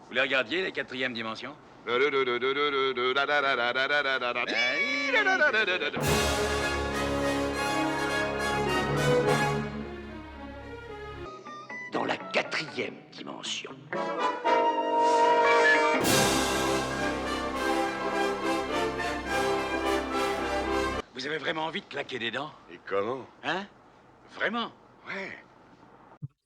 Vous les regardiez, les quatrièmes dimensions? Dans la quatrième dimension. Vous avez vraiment envie de claquer des dents? Et comment? Hein? Vraiment? Ouais.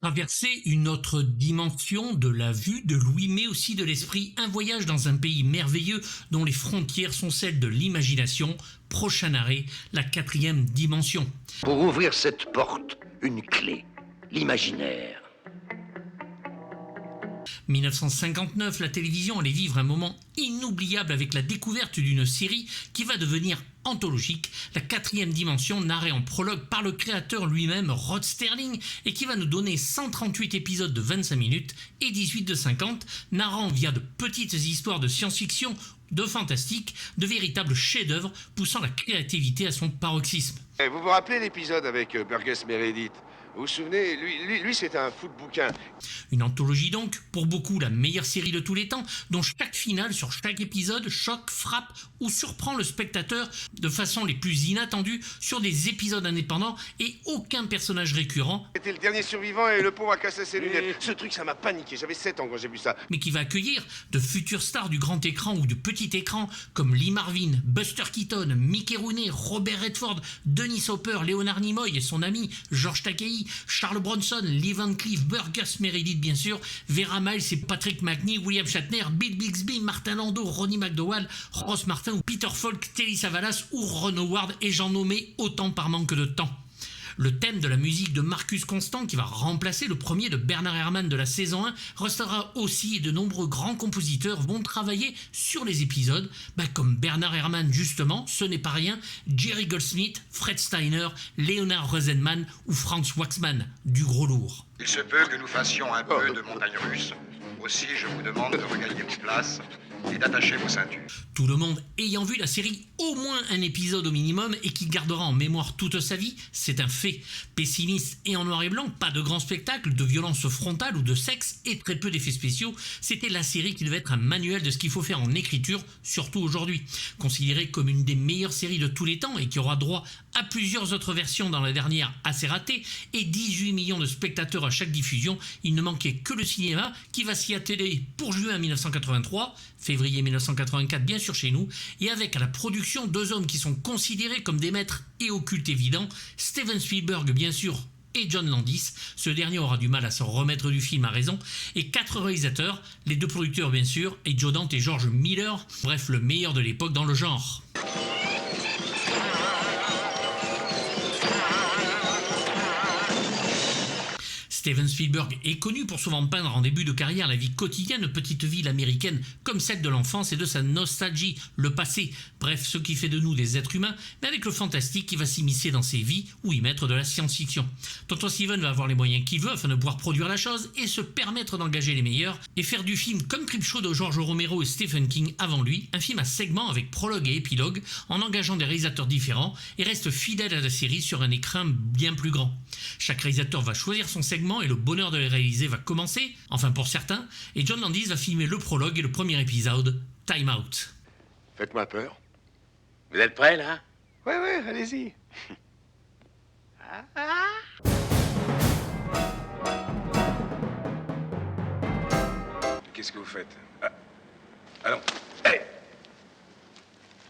Traverser une autre dimension de la vue, de l'ouïe, mais aussi de l'esprit, un voyage dans un pays merveilleux dont les frontières sont celles de l'imagination. Prochain arrêt, la quatrième dimension. Pour ouvrir cette porte, une clé, l'imaginaire. 1959, la télévision allait vivre un moment inoubliable avec la découverte d'une série qui va devenir anthologique, la quatrième dimension, narrée en prologue par le créateur lui-même, Rod Serling, et qui va nous donner 138 épisodes de 25 minutes et 18 de 50, narrant via de petites histoires de science-fiction, de fantastique, de véritables chefs-d'œuvre, poussant la créativité à son paroxysme. Vous vous rappelez l'épisode avec Burgess Meredith? Vous vous souvenez, lui c'était un fou de bouquin. Une anthologie donc, pour beaucoup la meilleure série de tous les temps, dont chaque finale sur chaque épisode choque, frappe ou surprend le spectateur de façon les plus inattendues sur des épisodes indépendants et aucun personnage récurrent. C'était le dernier survivant et le pauvre a cassé ses lunettes. Ce truc, ça m'a paniqué, j'avais 7 ans quand j'ai vu ça. Mais qui va accueillir de futures stars du grand écran ou du petit écran comme Lee Marvin, Buster Keaton, Mickey Rooney, Robert Redford, Dennis Hopper, Leonard Nimoy et son ami George Takei, Charles Bronson, Lee Van Cleef, Burgess Meredith bien sûr, Vera Miles et Patrick Macnee, William Shatner, Bill Bixby, Martin Landau, Ronnie McDowell, Ross Martin, Peter Falk, Telly Savalas ou Ron Howard, et j'en nommais autant par manque de temps. Le thème de la musique de Marcus Constant, qui va remplacer le premier de Bernard Herrmann de la saison 1, restera aussi, et de nombreux grands compositeurs vont travailler sur les épisodes, comme Bernard Herrmann justement, ce n'est pas rien, Jerry Goldsmith, Fred Steiner, Leonard Rosenman ou Franz Waxman, du gros lourd. Il se peut que nous fassions un peu de montagne russe. Aussi, je vous demande de regagner vos places et d'attacher vos ceintures. Tout le monde ayant vu la série au moins un épisode au minimum et qui gardera en mémoire toute sa vie, c'est un fait. Pessimiste et en noir et blanc, pas de grand spectacle, de violence frontale ou de sexe et très peu d'effets spéciaux, c'était la série qui devait être un manuel de ce qu'il faut faire en écriture, surtout aujourd'hui. Considérée comme une des meilleures séries de tous les temps et qui aura droit à plusieurs autres versions dans la dernière assez ratée et 18 millions de spectateurs à chaque diffusion, il ne manquait que le cinéma qui va s'y atteler pour juin 1983, février 1984 bien sûr chez nous, et avec à la production 2 hommes qui sont considérés comme des maîtres et au culte évident, Steven Spielberg bien sûr et John Landis, ce dernier aura du mal à se remettre du film à raison, et 4 réalisateurs, les 2 producteurs bien sûr, et Joe Dante et George Miller, bref le meilleur de l'époque dans le genre. Steven Spielberg est connu pour souvent peindre en début de carrière la vie quotidienne de petite ville américaine comme celle de l'enfance et de sa nostalgie, le passé, bref ce qui fait de nous des êtres humains, mais avec le fantastique qui va s'immiscer dans ses vies ou y mettre de la science-fiction. Tonton Steven va avoir les moyens qu'il veut afin de pouvoir produire la chose et se permettre d'engager les meilleurs et faire du film comme Creepshow de George Romero et Stephen King avant lui, un film à segments avec prologue et épilogue en engageant des réalisateurs différents et reste fidèle à la série sur un écran bien plus grand. Chaque réalisateur va choisir son segment et le bonheur de les réaliser va commencer, enfin pour certains, et John Landis va filmer le prologue et le premier épisode, Time Out. Faites-moi peur. Vous êtes prêts, là? Ouais, allez-y. Qu'est-ce que vous faites? Allons. Hey!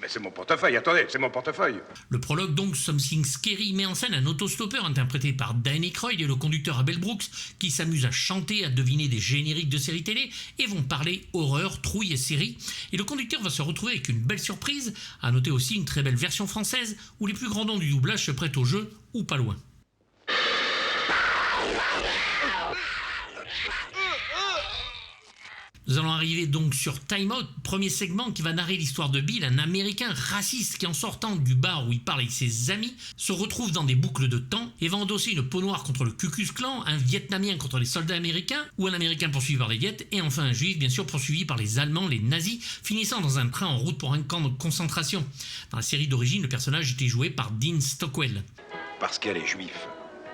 Mais c'est mon portefeuille, attendez, c'est mon portefeuille. Le prologue donc, Something Scary, met en scène un autostoppeur interprété par Dan Aykroyd et le conducteur Abel Brooks qui s'amusent à chanter, à deviner des génériques de séries télé et vont parler horreur, trouille et séries. Et le conducteur va se retrouver avec une belle surprise, à noter aussi une très belle version française où les plus grands noms du doublage se prêtent au jeu ou pas loin. Nous allons arriver donc sur Time Out, premier segment qui va narrer l'histoire de Bill, un américain raciste qui en sortant du bar où il parle avec ses amis, se retrouve dans des boucles de temps et va endosser une peau noire contre le Ku Klux Klan, un Vietnamien contre les soldats américains, ou un Américain poursuivi par les Viet, et enfin un Juif bien sûr poursuivi par les Allemands, les nazis, finissant dans un train en route pour un camp de concentration. Dans la série d'origine, le personnage était joué par Dean Stockwell. Parce qu'elle est juive.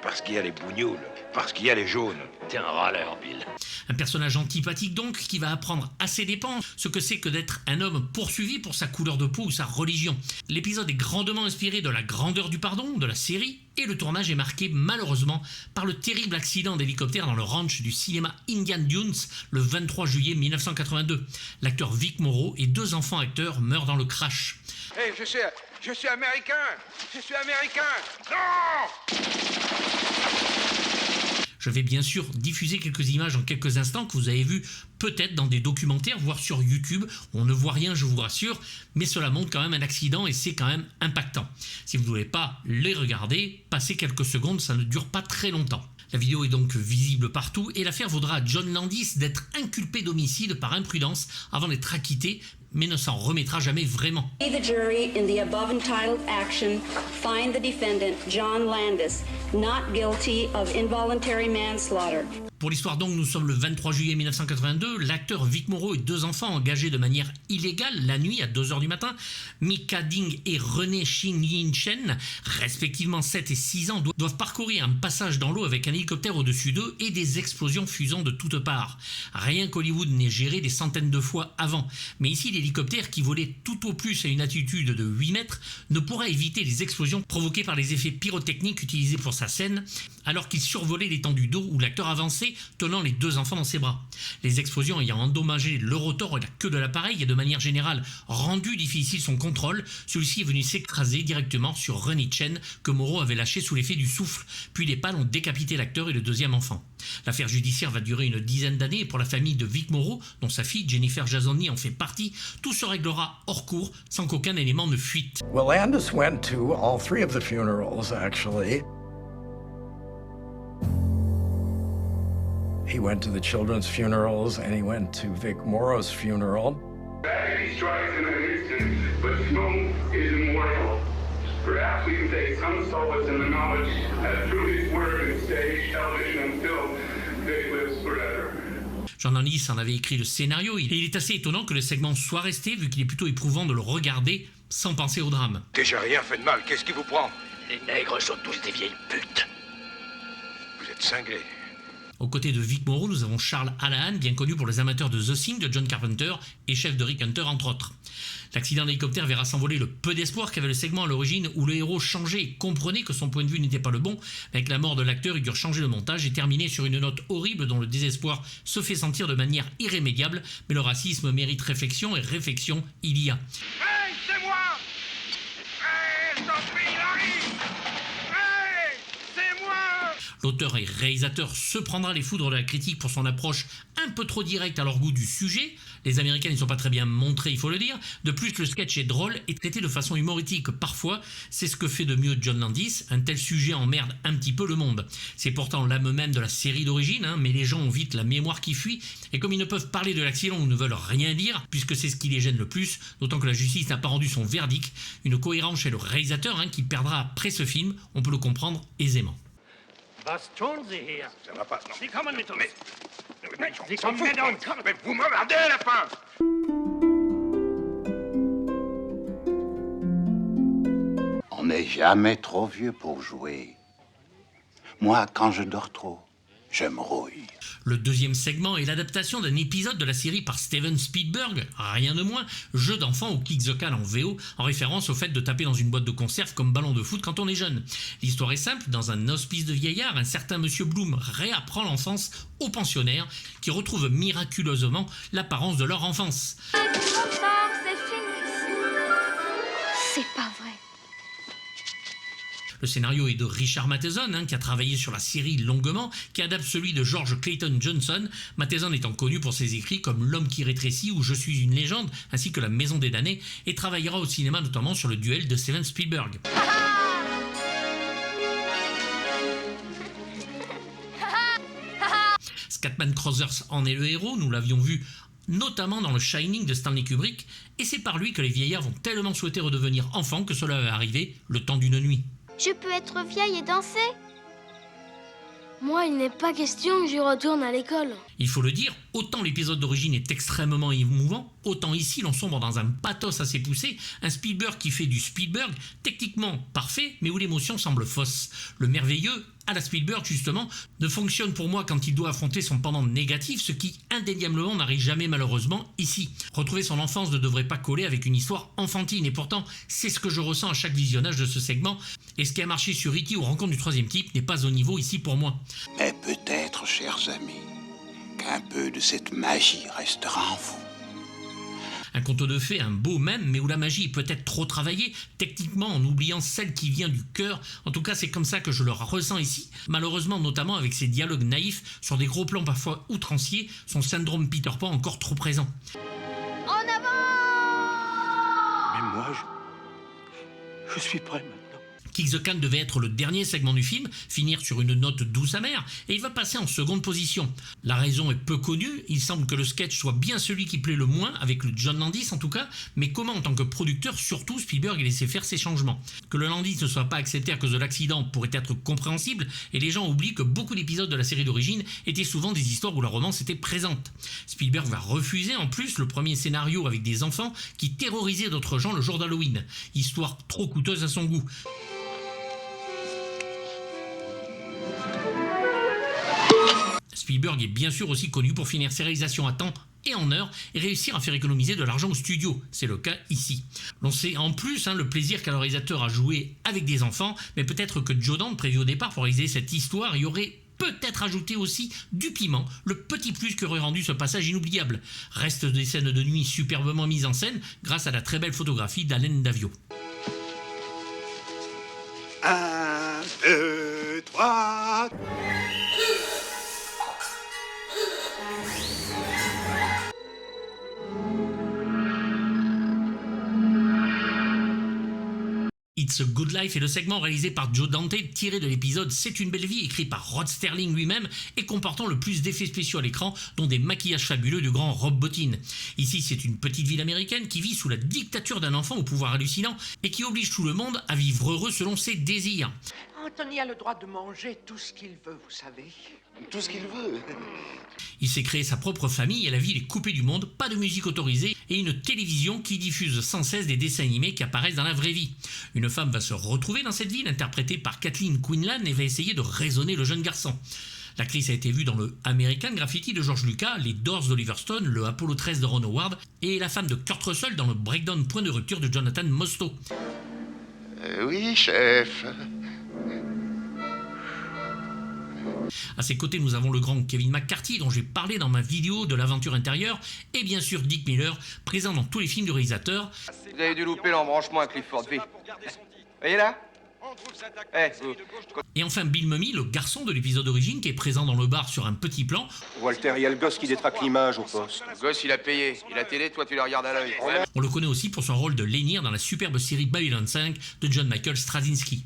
Parce qu'il y a les bougnoules, parce qu'il y a les jaunes. T'es un râleur, Bill. Un personnage antipathique donc, qui va apprendre à ses dépens ce que c'est que d'être un homme poursuivi pour sa couleur de peau ou sa religion. L'épisode est grandement inspiré de La grandeur du pardon, de la série, et le tournage est marqué malheureusement par le terrible accident d'hélicoptère dans le ranch du cinéma Indian Dunes le 23 juillet 1982. L'acteur Vic Morrow et 2 enfants acteurs meurent dans le crash. Hé, je suis américain. Je suis américain. Non! Je vais bien sûr diffuser quelques images en quelques instants que vous avez vues peut-être dans des documentaires, voire sur YouTube. On ne voit rien, je vous rassure, mais cela montre quand même un accident et c'est quand même impactant. Si vous ne voulez pas les regarder, passez quelques secondes, ça ne dure pas très longtemps. La vidéo est donc visible partout et l'affaire vaudra à John Landis d'être inculpé d'homicide par imprudence avant d'être acquitté, mais ne s'en remettra jamais vraiment. The jury in the above entitled action find the defendant, John Landis, not guilty of involuntary manslaughter. Pour l'histoire donc, nous sommes le 23 juillet 1982, l'acteur Vic Morrow et 2 enfants engagés de manière illégale la nuit à 2h du matin, Mika Ding et René Shin Yin Chen, respectivement 7 et 6 ans, doivent parcourir un passage dans l'eau avec un hélicoptère au-dessus d'eux et des explosions fusant de toutes parts. Rien qu'Hollywood n'ait géré des centaines de fois avant, mais ici l'hélicoptère qui volait tout au plus à une altitude de 8 mètres ne pourra éviter les explosions provoquées par les effets pyrotechniques utilisés pour sa scène, alors qu'il survolait l'étendue d'eau où l'acteur avançait tenant les 2 enfants dans ses bras. Les explosions ayant endommagé le rotor et la queue de l'appareil et de manière générale rendu difficile son contrôle, celui-ci est venu s'écraser directement sur René Chen que Morrow avait lâché sous l'effet du souffle, puis les pales ont décapité l'acteur et le 2e enfant. L'affaire judiciaire va durer une dizaine d'années et pour la famille de Vic Morrow, dont sa fille Jennifer Jason Leigh en fait partie, tout se réglera hors cours sans qu'aucun élément ne fuite. Well, Landis went to all 3 of the funerals, actually. He went to the children's funerals and he went to Vic Morrow's funeral. Tragedy strikes in an instant, but film is immortal. Perhaps we can take some solace in the knowledge that through his word in stage, television, and film, they live forever. John Landis en avait écrit le scénario et il est assez étonnant que le segment soit resté vu qu'il est plutôt éprouvant de le regarder sans penser au drame. Déjà rien fait de mal, qu'est-ce qui vous prend? Les nègres sont tous des vieilles putes. Vous êtes cinglés. Aux côtés de Vic Morrow, nous avons Charles Hallahan, bien connu pour les amateurs de The Thing de John Carpenter et chef de Rick Hunter entre autres. L'accident d'hélicoptère verra s'envoler le peu d'espoir qu'avait le segment à l'origine où le héros changeait et comprenait que son point de vue n'était pas le bon. Avec la mort de l'acteur, il dure changer le montage et terminer sur une note horrible dont le désespoir se fait sentir de manière irrémédiable, mais le racisme mérite réflexion et réflexion il y a. Hey, c'est moi! Hey, je t'en prie, Larry! Hey, c'est moi! L'auteur et réalisateur se prendra les foudres de la critique pour son approche un peu trop directe à leur goût du sujet. Les Américains ne sont pas très bien montrés, il faut le dire. De plus, le sketch est drôle et traité de façon humoristique. Parfois, c'est ce que fait de mieux John Landis. Un tel sujet emmerde un petit peu le monde. C'est pourtant l'âme même de la série d'origine, mais les gens ont vite la mémoire qui fuit. Et comme ils ne peuvent parler de l'accident ou ne veulent rien dire, puisque c'est ce qui les gêne le plus, d'autant que la justice n'a pas rendu son verdict, une cohérence chez le réalisateur qui perdra après ce film, on peut le comprendre aisément. Ça va pas, non. Mais vous me regardez à la fin! On n'est jamais trop vieux pour jouer. Moi, quand je dors trop, je me rouille. Le 2e segment est l'adaptation d'un épisode de la série par Steven Spielberg, rien de moins, Jeu d'enfant ou Kick the Can en VO, en référence au fait de taper dans une boîte de conserve comme ballon de foot quand on est jeune. L'histoire est simple, dans un hospice de vieillards, un certain monsieur Bloom réapprend l'enfance aux pensionnaires qui retrouvent miraculeusement l'apparence de leur enfance. Bonsoir, c'est fini. C'est pas vrai. Le scénario est de Richard Matheson, qui a travaillé sur la série longuement, qui adapte celui de George Clayton Johnson, Matheson étant connu pour ses écrits comme L'homme qui rétrécit ou Je suis une légende, ainsi que La maison des damnés, et travaillera au cinéma notamment sur le duel de Steven Spielberg. Scatman Crothers en est le héros, nous l'avions vu notamment dans le Shining de Stanley Kubrick, et c'est par lui que les vieillards vont tellement souhaiter redevenir enfants que cela va arriver le temps d'une nuit. Je peux être vieille et danser? Moi, il n'est pas question que je retourne à l'école. Il faut le dire, autant l'épisode d'origine est extrêmement émouvant, autant ici l'on sombre dans un pathos assez poussé, un Spielberg qui fait du Spielberg, techniquement parfait, mais où l'émotion semble fausse. Le merveilleux à la Spielberg justement, ne fonctionne pour moi quand il doit affronter son pendant négatif, ce qui indéniablement n'arrive jamais malheureusement ici. Retrouver son enfance ne devrait pas coller avec une histoire enfantine, et pourtant c'est ce que je ressens à chaque visionnage de ce segment, et ce qui a marché sur E.T. ou Rencontre du troisième type n'est pas au niveau ici pour moi. Mais peut-être, chers amis, qu'un peu de cette magie restera en vous. Un conte de fées, un beau même, mais où la magie est peut-être trop travaillée, techniquement en oubliant celle qui vient du cœur. En tout cas, c'est comme ça que je le ressens ici. Malheureusement, notamment avec ses dialogues naïfs, sur des gros plans parfois outranciers, son syndrome Peter Pan encore trop présent. En avant! Mais moi, je suis prêt maintenant. Kick the Can devait être le dernier segment du film, finir sur une note douce amère, et il va passer en seconde position. La raison est peu connue, il semble que le sketch soit bien celui qui plaît le moins, avec le John Landis en tout cas, mais comment en tant que producteur, surtout Spielberg ait laissé faire ces changements. Que le Landis ne soit pas accepté à cause de l'accident pourrait être compréhensible, et les gens oublient que beaucoup d'épisodes de la série d'origine étaient souvent des histoires où la romance était présente. Spielberg va refuser en plus le premier scénario avec des enfants qui terrorisaient d'autres gens le jour d'Halloween, histoire trop coûteuse à son goût. Spielberg est bien sûr aussi connu pour finir ses réalisations à temps et en heure et réussir à faire économiser de l'argent au studio. C'est le cas ici. L'on sait en plus le plaisir qu'a le réalisateur à jouer avec des enfants, mais peut-être que Joe Dante, prévu au départ pour réaliser cette histoire, y aurait peut-être ajouté aussi du piment, le petit plus qui aurait rendu ce passage inoubliable. Reste des scènes de nuit superbement mises en scène grâce à la très belle photographie d'Alain Davio. 1, 2, 3... It's a Good Life est le segment réalisé par Joe Dante tiré de l'épisode C'est une belle vie écrit par Rod Sterling lui-même et comportant le plus d'effets spéciaux à l'écran dont des maquillages fabuleux du grand Rob Bottin. Ici c'est une petite ville américaine qui vit sous la dictature d'un enfant au pouvoir hallucinant et qui oblige tout le monde à vivre heureux selon ses désirs. Anthony a le droit de manger tout ce qu'il veut, vous savez. Tout ce qu'il veut. Il s'est créé sa propre famille et la ville est coupée du monde, pas de musique autorisée et une télévision qui diffuse sans cesse des dessins animés qui apparaissent dans la vraie vie. Une femme va se retrouver dans cette ville, interprétée par Kathleen Quinlan, et va essayer de raisonner le jeune garçon. L'actrice a été vue dans le American Graffiti de George Lucas, les Doors d'Oliver Stone, le Apollo 13 de Ron Howard et la femme de Kurt Russell dans le Breakdown Point de rupture de Jonathan Mostow. Oui, chef. À ses côtés, nous avons le grand Kevin McCarthy, dont j'ai parlé dans ma vidéo de l'aventure intérieure, et bien sûr Dick Miller, présent dans tous les films du réalisateur. Vous avez dû louper l'embranchement à Cliffordville. Voyez là? Et enfin Bill Mumy, le garçon de l'épisode d'origine, qui est présent dans le bar sur un petit plan. Walter, il y a le gosse qui détraque l'image au poste. Le gosse, il a payé. Il a télé, toi, tu le regardes à l'œil. On le connaît aussi pour son rôle de Lennier dans la superbe série Babylon 5 de John Michael Straczynski.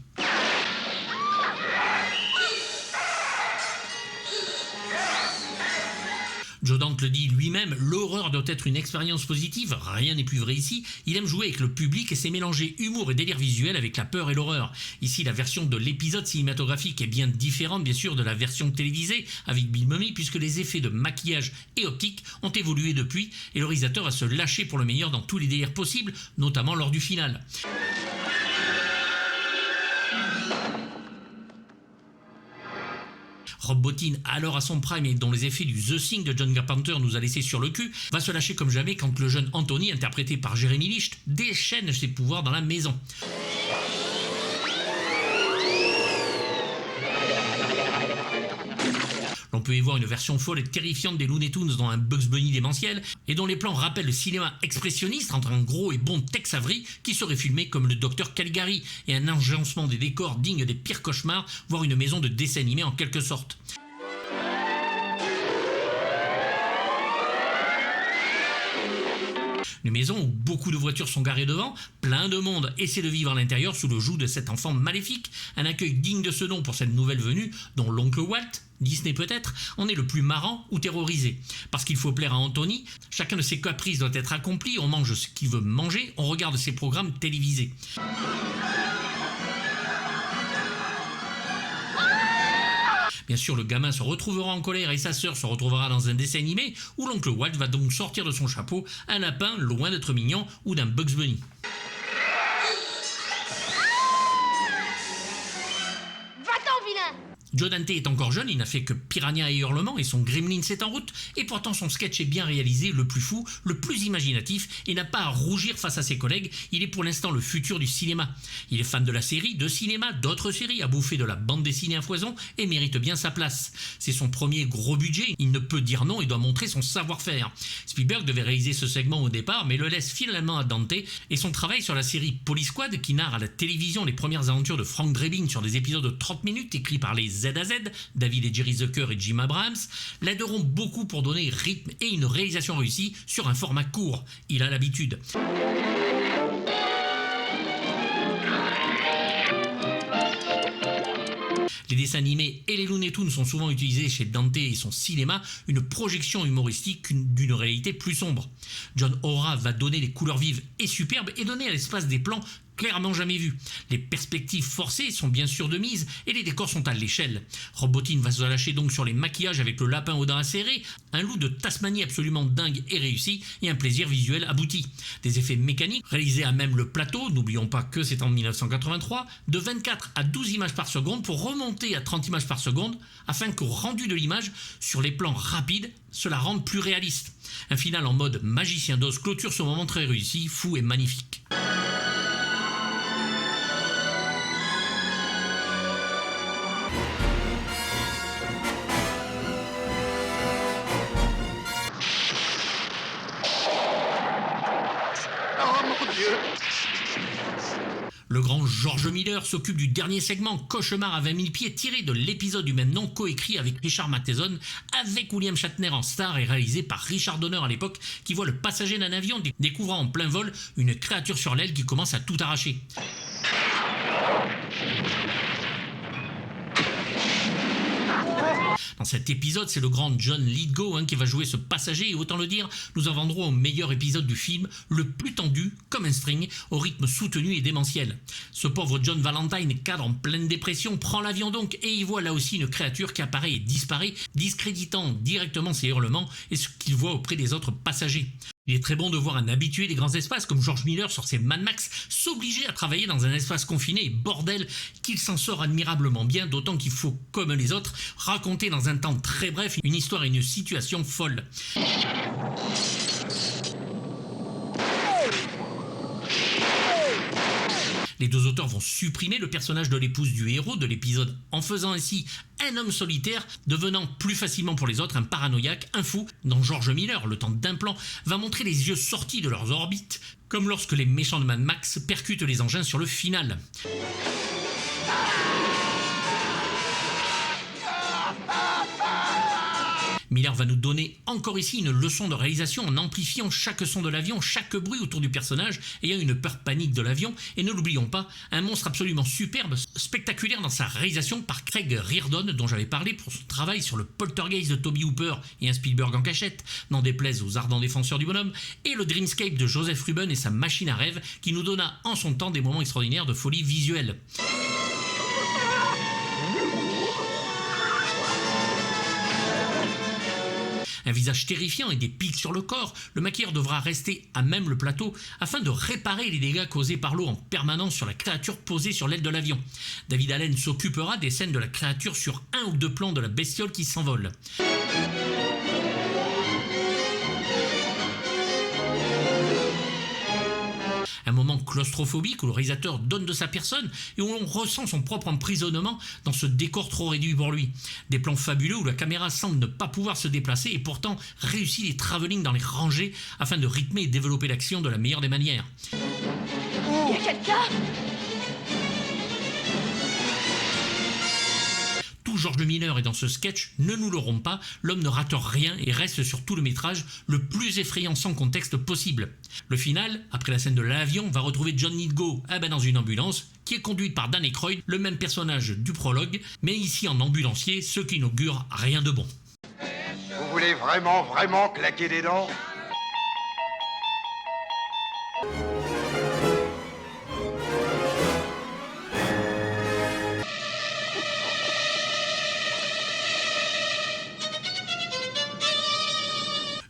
Joe Dante le dit lui-même, l'horreur doit être une expérience positive, rien n'est plus vrai ici. Il aime jouer avec le public et sait mélanger humour et délire visuel avec la peur et l'horreur. Ici, la version de l'épisode cinématographique est bien différente, bien sûr, de la version télévisée avec Bill Mumy, puisque les effets de maquillage et optique ont évolué depuis, et le réalisateur va se lâcher pour le meilleur dans tous les délires possibles, notamment lors du final. Rob Bottin, alors à son prime et dont les effets du The Thing de John Carpenter nous a laissé sur le cul, va se lâcher comme jamais quand le jeune Anthony, interprété par Jeremy Licht, déchaîne ses pouvoirs dans la maison. On peut y voir une version folle et terrifiante des Looney Tunes dans un Bugs Bunny démentiel, et dont les plans rappellent le cinéma expressionniste entre un gros et bon Tex Avery qui serait filmé comme le docteur Caligari, et un agencement des décors digne des pires cauchemars, voire une maison de dessin animé en quelque sorte. Une maison où beaucoup de voitures sont garées devant, plein de monde essaie de vivre à l'intérieur sous le joug de cet enfant maléfique, un accueil digne de ce nom pour cette nouvelle venue, dont l'oncle Walt, Disney peut-être, en est le plus marrant ou terrorisé. Parce qu'il faut plaire à Anthony, chacun de ses caprices doit être accompli, on mange ce qu'il veut manger, on regarde ses programmes télévisés. Bien sûr, le gamin se retrouvera en colère et sa sœur se retrouvera dans un dessin animé où l'oncle Walt va donc sortir de son chapeau un lapin loin d'être mignon ou d'un Bugs Bunny. Va-t'en, vilain! Joe Dante est encore jeune, il n'a fait que Piranha et Hurlement et son Gremlins est en route, et pourtant son sketch est bien réalisé, le plus fou, le plus imaginatif, et n'a pas à rougir face à ses collègues. Il est pour l'instant le futur du cinéma. Il est fan de la série, de cinéma, d'autres séries, a bouffé de la bande dessinée à foison et mérite bien sa place. C'est son premier gros budget, il ne peut dire non et doit montrer son savoir-faire. Spielberg devait réaliser ce segment au départ, mais le laisse finalement à Dante, et son travail sur la série Police Squad, qui narre à la télévision les premières aventures de Frank Drebin sur des épisodes de 30 minutes écrits par les Z à Z, David et Jerry Zucker et Jim Abrahams, l'aideront beaucoup pour donner rythme et une réalisation réussie sur un format court. Il a l'habitude. Les dessins animés et les Looney Tunes sont souvent utilisés chez Dante et son cinéma, une projection humoristique d'une réalité plus sombre. John Aura va donner des couleurs vives et superbes et donner à l'espace des plans clairement jamais vus. Les perspectives forcées sont bien sûr de mise et les décors sont à l'échelle. Rob Bottin va se lâcher donc sur les maquillages avec le lapin aux dents acérées, un loup de Tasmanie absolument dingue et réussi et un plaisir visuel abouti. Des effets mécaniques réalisés à même le plateau, n'oublions pas que c'est en 1983, de 24 à 12 images par seconde pour remonter à 30 images par seconde afin qu'au rendu de l'image, sur les plans rapides, cela rende plus réaliste. Un final en mode magicien d'Oz clôture ce moment très réussi, fou et magnifique. Le grand George Miller s'occupe du dernier segment, Cauchemar à 20 000 pieds, tiré de l'épisode du même nom, coécrit avec Richard Matheson, avec William Shatner en star et réalisé par Richard Donner à l'époque, qui voit le passager d'un avion découvrant en plein vol une créature sur l'aile qui commence à tout arracher. Dans cet épisode, c'est le grand John Lithgow qui va jouer ce passager, et autant le dire, nous en vendrons au meilleur épisode du film, le plus tendu, comme un string, au rythme soutenu et démentiel. Ce pauvre John Valentine, cadre en pleine dépression, prend l'avion donc, et y voit là aussi une créature qui apparaît et disparaît, discréditant directement ses hurlements et ce qu'il voit auprès des autres passagers. Il est très bon de voir un habitué des grands espaces comme George Miller sur ses Mad Max s'obliger à travailler dans un espace confiné et bordel qu'il s'en sort admirablement bien, d'autant qu'il faut, comme les autres, raconter dans un temps très bref une histoire et une situation folle. Les deux auteurs vont supprimer le personnage de l'épouse du héros de l'épisode, en faisant ainsi un homme solitaire, devenant plus facilement pour les autres un paranoïaque, un fou, dont George Miller, le temps d'un plan, va montrer les yeux sortis de leurs orbites, comme lorsque les méchants de Mad Max percutent les engins sur le final. Miller va nous donner encore ici une leçon de réalisation en amplifiant chaque son de l'avion, chaque bruit autour du personnage, ayant une peur panique de l'avion, et ne l'oublions pas, un monstre absolument superbe, spectaculaire dans sa réalisation par Craig Reardon, dont j'avais parlé pour son travail sur le Poltergeist de Toby Hooper et un Spielberg en cachette, n'en déplaise aux ardents défenseurs du bonhomme, et le Dreamscape de Joseph Ruben et sa machine à rêve, qui nous donna en son temps des moments extraordinaires de folie visuelle. Un visage terrifiant et des pics sur le corps, le maquilleur devra rester à même le plateau afin de réparer les dégâts causés par l'eau en permanence sur la créature posée sur l'aile de l'avion. David Allen s'occupera des scènes de la créature sur un ou deux plans de la bestiole qui s'envole. Un moment claustrophobique où le réalisateur donne de sa personne et où l'on ressent son propre emprisonnement dans ce décor trop réduit pour lui. Des plans fabuleux où la caméra semble ne pas pouvoir se déplacer et pourtant réussit les travelling dans les rangées afin de rythmer et développer l'action de la meilleure des manières. Il y a quelqu'un ? George Miller est dans ce sketch, ne nous l'aurons pas, l'homme ne rate rien et reste sur tout le métrage le plus effrayant sans contexte possible. Le final, après la scène de l'avion, va retrouver John Lithgow dans une ambulance qui est conduite par Dan Aykroyd, le même personnage du prologue, mais ici en ambulancier, ce qui n'augure rien de bon. Vous voulez vraiment claquer des dents ?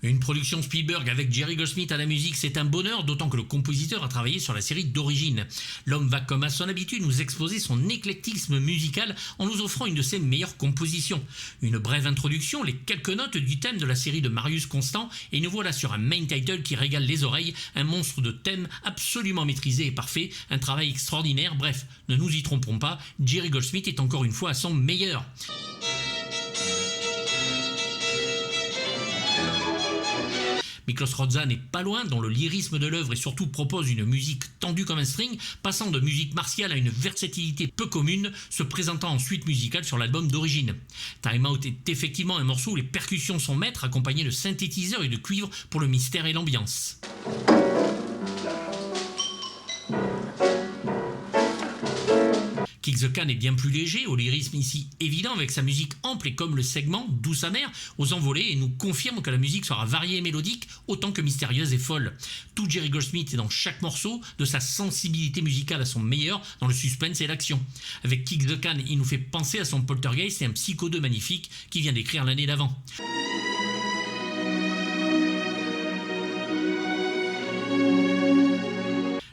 Une production version Spielberg avec Jerry Goldsmith à la musique, c'est un bonheur, d'autant que le compositeur a travaillé sur la série d'origine. L'homme va comme à son habitude nous exposer son éclectisme musical en nous offrant une de ses meilleures compositions. Une brève introduction, les quelques notes du thème de la série de Marius Constant, et nous voilà sur un main title qui régale les oreilles, un monstre de thème absolument maîtrisé et parfait, un travail extraordinaire. Bref, ne nous y trompons pas, Jerry Goldsmith est encore une fois à son meilleur. Miklos Rozsa n'est pas loin dans le lyrisme de l'œuvre et surtout propose une musique tendue comme un string, passant de musique martiale à une versatilité peu commune, se présentant en suite musicale sur l'album d'origine. Time Out est effectivement un morceau où les percussions sont maîtres, accompagnés de synthétiseurs et de cuivre pour le mystère et l'ambiance. Kick the Can est bien plus léger, au lyrisme ici évident, avec sa musique ample et comme le segment, douce amère, aux envolées, et nous confirme que la musique sera variée et mélodique, autant que mystérieuse et folle. Tout Jerry Goldsmith est dans chaque morceau, de sa sensibilité musicale à son meilleur, dans le suspense et l'action. Avec Kick the Can, il nous fait penser à son Poltergeist et un Psycho 2 magnifique qui vient d'écrire l'année d'avant.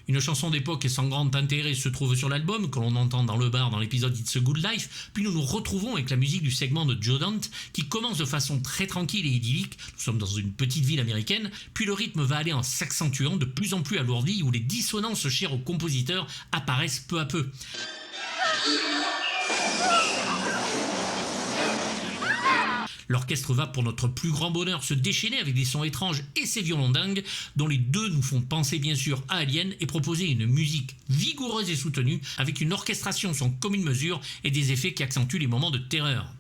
Une chanson d'époque et sans grand intérêt se trouve sur l'album, que l'on entend dans le bar dans l'épisode It's a Good Life, puis nous nous retrouvons avec la musique du segment de Joe Dante, qui commence de façon très tranquille et idyllique, nous sommes dans une petite ville américaine, puis le rythme va aller en s'accentuant de plus en plus alourdi, où les dissonances chères au compositeur apparaissent peu à peu. L'orchestre va pour notre plus grand bonheur se déchaîner avec des sons étranges et ses violons dingues, dont les deux nous font penser bien sûr à Alien, et proposer une musique vigoureuse et soutenue avec une orchestration sans commune mesure et des effets qui accentuent les moments de terreur.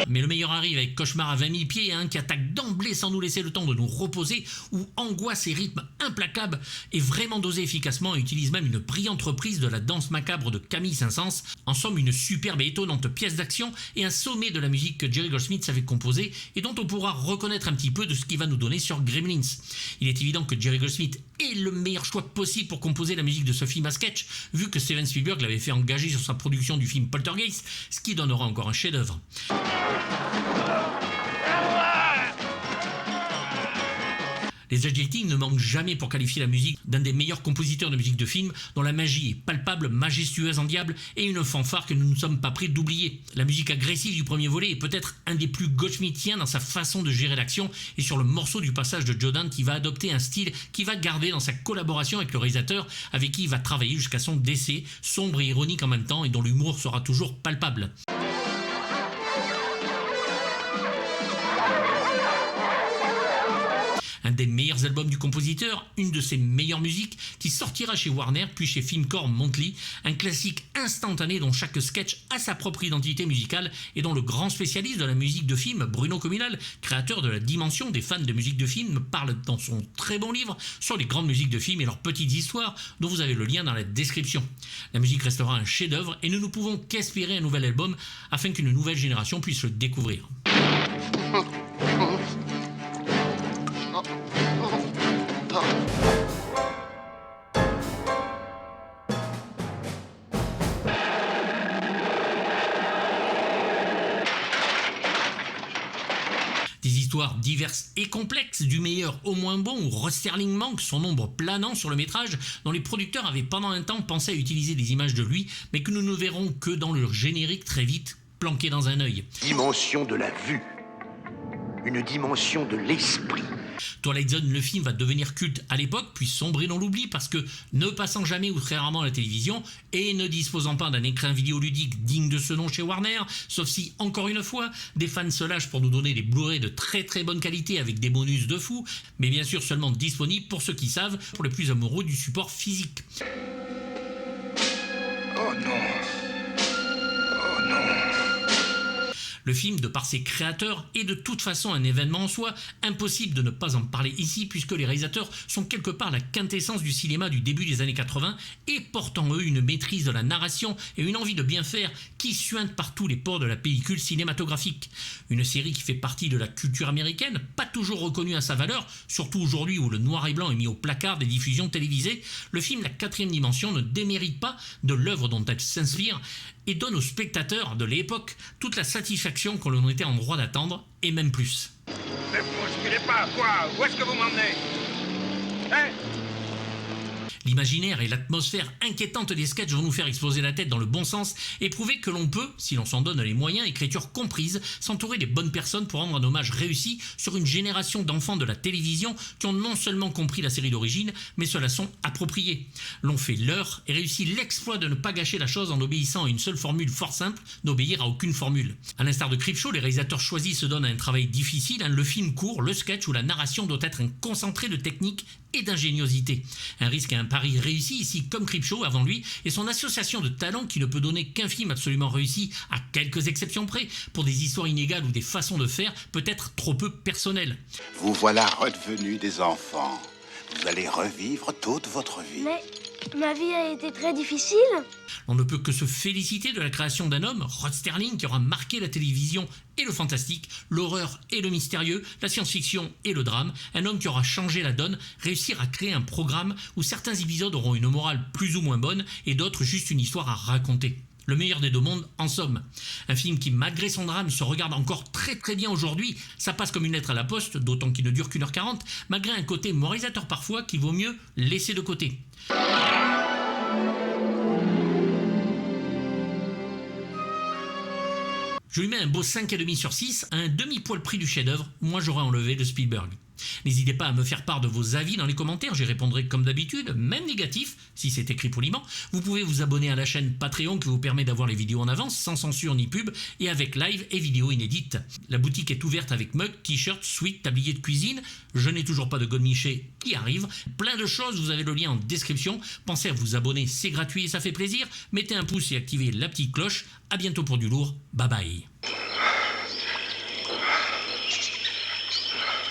Mais le meilleur arrive avec Cauchemar à 20 000 pieds, qui attaque d'emblée sans nous laisser le temps de nous reposer, où angoisse et rythme implacable est vraiment dosé efficacement et utilise même une brillante reprise de la danse macabre de Camille Saint-Saëns. En somme, une superbe et étonnante pièce d'action et un sommet de la musique que Jerry Goldsmith savait composer et dont on pourra reconnaître un petit peu de ce qu'il va nous donner sur Gremlins. Il est évident que Jerry Goldsmith est le meilleur choix possible pour composer la musique de ce film à sketch, vu que Steven Spielberg l'avait fait engager sur sa production du film Poltergeist, ce qui donnera encore un chef-d'œuvre. Les adjectifs ne manquent jamais pour qualifier la musique d'un des meilleurs compositeurs de musique de film, dont la magie est palpable, majestueuse en diable, et une fanfare que nous ne sommes pas prêts d'oublier. La musique agressive du premier volet est peut-être un des plus Goldsmithiens dans sa façon de gérer l'action, et sur le morceau du passage de Joe Dante, qui va adopter un style qui va garder dans sa collaboration avec le réalisateur, avec qui il va travailler jusqu'à son décès, sombre et ironique en même temps, et dont l'humour sera toujours palpable. Un des meilleurs albums du compositeur, une de ses meilleures musiques, qui sortira chez Warner puis chez Filmcore Monthly, un classique instantané dont chaque sketch a sa propre identité musicale et dont le grand spécialiste de la musique de film, Bruno Communal, créateur de la Dimension des fans de musique de film, parle dans son très bon livre sur les grandes musiques de film et leurs petites histoires, dont vous avez le lien dans la description. La musique restera un chef-d'œuvre et nous ne pouvons qu'espérer un nouvel album afin qu'une nouvelle génération puisse le découvrir. Des histoires diverses et complexes, du meilleur au moins bon, où Rod Serling manque, son ombre planant sur le métrage, dont les producteurs avaient pendant un temps pensé à utiliser des images de lui, mais que nous ne verrons que dans le générique très vite, planqué dans un œil. Dimension de la vue. Une dimension de l'esprit. Twilight Zone, le film, va devenir culte à l'époque, puis sombrer dans l'oubli parce que, ne passant jamais ou très rarement à la télévision, et ne disposant pas d'un écran vidéoludique digne de ce nom chez Warner, sauf si, encore une fois, des fans se lâchent pour nous donner des Blu-ray de très très bonne qualité avec des bonus de fou, mais bien sûr seulement disponibles pour ceux qui savent, pour les plus amoureux du support physique. Oh non. Oh non. Le film, de par ses créateurs, est de toute façon un événement en soi, impossible de ne pas en parler ici puisque les réalisateurs sont quelque part la quintessence du cinéma du début des années 80 et portent en eux une maîtrise de la narration et une envie de bien faire qui suintent par tous les pores de la pellicule cinématographique. Une série qui fait partie de la culture américaine, pas toujours reconnue à sa valeur, surtout aujourd'hui où le noir et blanc est mis au placard des diffusions télévisées, le film La Quatrième Dimension ne démérite pas de l'œuvre dont elle s'inspire et donne aux spectateurs de l'époque toute la satisfaction que l'on était en droit d'attendre, et même plus. Ne bousculez pas, quoi? Où est-ce que vous m'emmenez? Hein? L'imaginaire et l'atmosphère inquiétante des sketchs vont nous faire exploser la tête dans le bon sens et prouver que l'on peut, si l'on s'en donne les moyens, écriture comprise, s'entourer des bonnes personnes pour rendre un hommage réussi sur une génération d'enfants de la télévision qui ont non seulement compris la série d'origine, mais se la sont appropriée. L'on fait leur et réussit l'exploit de ne pas gâcher la chose en obéissant à une seule formule fort simple, d'obéir à aucune formule. À l'instar de Creepshow, les réalisateurs choisis se donnent un travail difficile, le film court, le sketch ou la narration doit être un concentré de technique et d'ingéniosité. Un risque et un pari réussi ici comme Creepshow avant lui et son association de talents qui ne peut donner qu'un film absolument réussi à quelques exceptions près pour des histoires inégales ou des façons de faire peut-être trop peu personnelles. Vous voilà redevenus des enfants. Vous allez revivre toute votre vie. Mais ma vie a été très difficile. On ne peut que se féliciter de la création d'un homme, Rod Serling, qui aura marqué la télévision et le fantastique, l'horreur et le mystérieux, la science-fiction et le drame. Un homme qui aura changé la donne, réussir à créer un programme où certains épisodes auront une morale plus ou moins bonne et d'autres juste une histoire à raconter. Le meilleur des deux mondes, en somme. Un film qui, malgré son drame, se regarde encore très très bien aujourd'hui. Ça passe comme une lettre à la poste, d'autant qu'il ne dure qu'1 h 40, malgré un côté moralisateur parfois qu'il vaut mieux laisser de côté. Je lui mets un beau 5,5 sur 6, à un demi-poil prix du chef-d'œuvre. Moi, j'aurais enlevé de Spielberg. N'hésitez pas à me faire part de vos avis dans les commentaires, j'y répondrai comme d'habitude, même négatif, si c'est écrit poliment. Vous pouvez vous abonner à la chaîne Patreon qui vous permet d'avoir les vidéos en avance, sans censure ni pub, et avec live et vidéos inédites. La boutique est ouverte avec mugs, t-shirts, suites, tabliers de cuisine. Je n'ai toujours pas de godemiché qui arrive. Plein de choses, vous avez le lien en description. Pensez à vous abonner, c'est gratuit et ça fait plaisir. Mettez un pouce et activez la petite cloche. À bientôt pour du lourd. Bye bye.